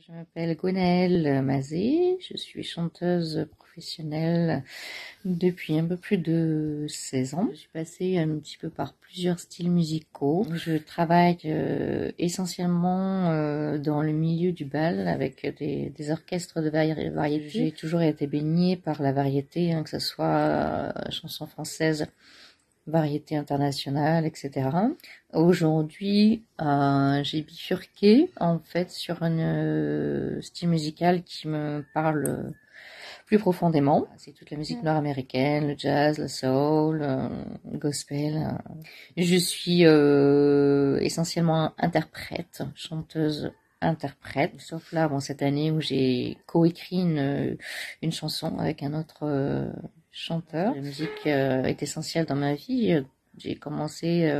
Je m'appelle Gwenaëlle Mazet, je suis chanteuse professionnelle depuis un peu plus de 16 ans. Je suis passée un petit peu par plusieurs styles musicaux. Je travaille essentiellement dans le milieu du bal avec des orchestres de variété. J'ai toujours été baignée par la variété, que ce soit chanson française, variété internationale, etc. Aujourd'hui, j'ai bifurqué en fait sur un style musical qui me parle plus profondément. C'est toute la musique nord-américaine, le jazz, le soul, le gospel. Je suis essentiellement interprète, chanteuse interprète, sauf là, bon, cette année où j'ai coécrit une chanson avec un autre chanteur. La musique est essentielle dans ma vie. J'ai commencé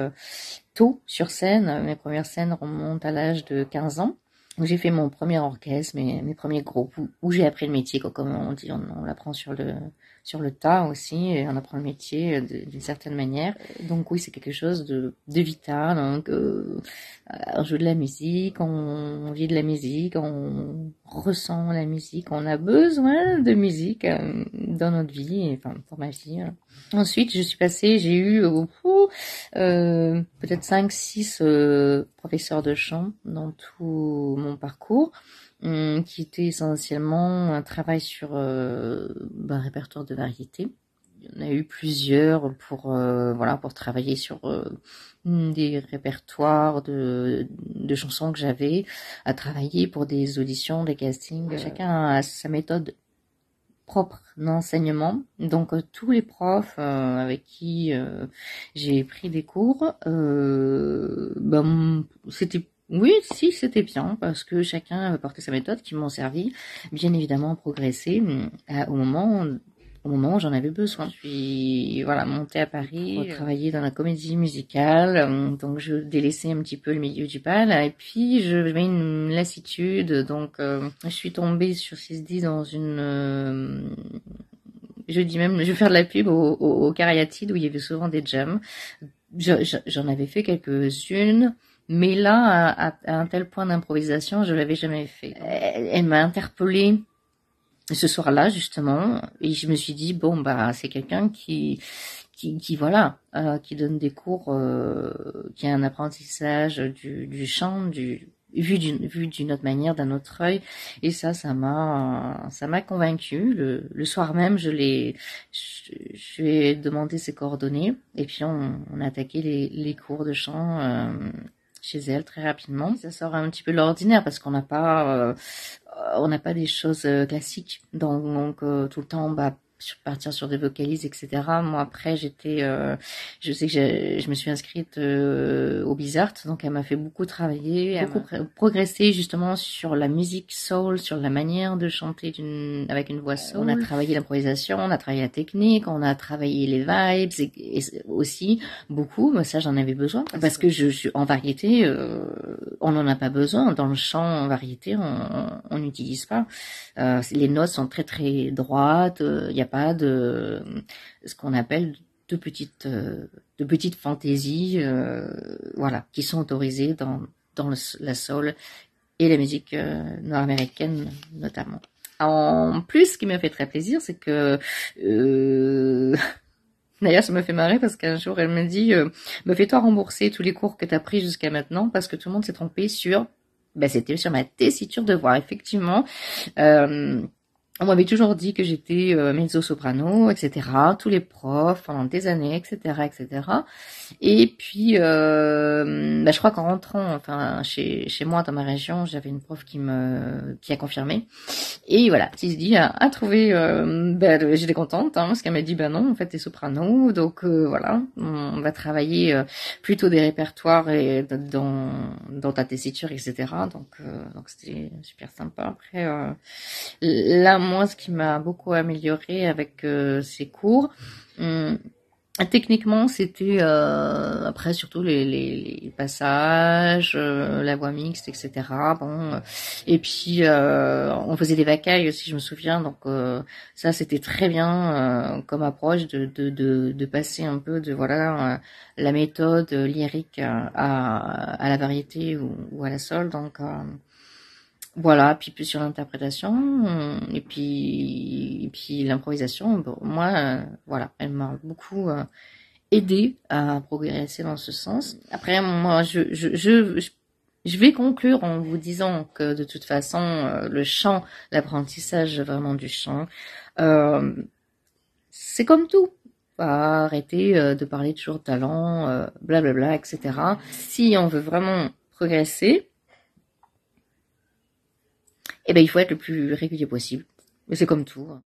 tôt sur scène. Mes premières scènes remontent à l'âge de 15 ans. Où j'ai fait mon premier orchestre, mes premiers groupes, où j'ai appris le métier, quoi, comme on dit, on l'apprend sur le tas aussi, et on apprend le métier d'une certaine manière. Donc oui, c'est quelque chose de vital. Donc, on joue de la musique, on vit de la musique, on ressent la musique, on a besoin de musique dans notre vie, enfin pour ma vie. Ensuite, j'ai eu peut-être 5, 6 professeurs de chant dans tout mon parcours, qui était essentiellement un travail sur un répertoire de variété. Il y en a eu plusieurs pour travailler sur des répertoires de chansons que j'avais à travailler pour des auditions, des castings. Chacun a sa méthode propre d'enseignement. Donc tous les profs avec qui j'ai pris des cours, c'était bien parce que chacun avait porté sa méthode qui m'ont servi bien évidemment à progresser au moment où j'en avais besoin. Je suis montée à Paris pour travailler dans la comédie musicale, donc je délaissais un petit peu le milieu du bal et puis j'avais une lassitude, donc je suis tombée sur 610 dans une je dis même, je vais faire de la pub au Cariatide où il y avait souvent des jams. J'en avais fait quelques-unes, mais là, à un tel point d'improvisation, je l'avais jamais fait. Elle m'a interpellée ce soir-là, justement, et je me suis dit, bon, c'est quelqu'un qui donne des cours, qui a un apprentissage du chant, vu d'une autre manière, d'un autre œil, et ça m'a convaincu. Le soir même, je lui ai demandé ses coordonnées, et puis on a attaqué les cours de chant, chez elle très rapidement. Ça sort un petit peu de l'ordinaire parce qu'on n'a pas des choses classiques, donc tout le temps partir sur des vocalises, etc. Moi après je sais que je me suis inscrite au Bizart, donc elle m'a fait beaucoup travailler, beaucoup progresser justement sur la musique soul, sur la manière de chanter avec une voix soul. On a travaillé l'improvisation, on a travaillé la technique, on a travaillé les vibes et aussi beaucoup, ça j'en avais besoin parce que je suis en variété, on n'en a pas besoin. Dans le chant en variété, on n'utilise pas. Les notes sont très très droites. Il n'y a pas de ce qu'on appelle de petites fantaisies, qui sont autorisées dans la soul et la musique nord-américaine notamment. En plus, ce qui m'a fait très plaisir, c'est que d'ailleurs, ça me fait marrer parce qu'un jour, elle me dit fais-toi rembourser tous les cours que tu as pris jusqu'à maintenant parce que tout le monde s'est trompé sur... c'était sur ma tessiture de voix, effectivement. On m'avait toujours dit que j'étais mezzo-soprano, etc. Tous les profs, pendant des années, etc., etc. Et puis, je crois qu'en rentrant, chez moi, dans ma région, j'avais une prof qui a confirmé. Et voilà, Tisdi a trouvé, j'étais contente, parce qu'elle m'a dit, non, en fait, t'es soprano, donc on va travailler plutôt des répertoires et dans ta tessiture, etc. Donc c'était super sympa. Après, là, moi, ce qui m'a beaucoup amélioré avec ces cours, techniquement, c'était après surtout les passages, la voix mixte, etc. Et puis on faisait des vacailles aussi, je me souviens. Donc ça, c'était très bien comme approche de passer un peu de la méthode lyrique à la variété ou à la soul. Donc Voilà, puis plus sur l'interprétation, et puis l'improvisation, bon, moi, voilà, elle m'a beaucoup aidé à progresser dans ce sens. Après, moi, je vais conclure en vous disant que de toute façon, le chant, l'apprentissage vraiment du chant, euh, c'est comme tout. Faut arrêter de parler toujours de talent, blablabla, etc. Si on veut vraiment progresser, eh ben, il faut être le plus régulier possible. Mais c'est comme tout, hein.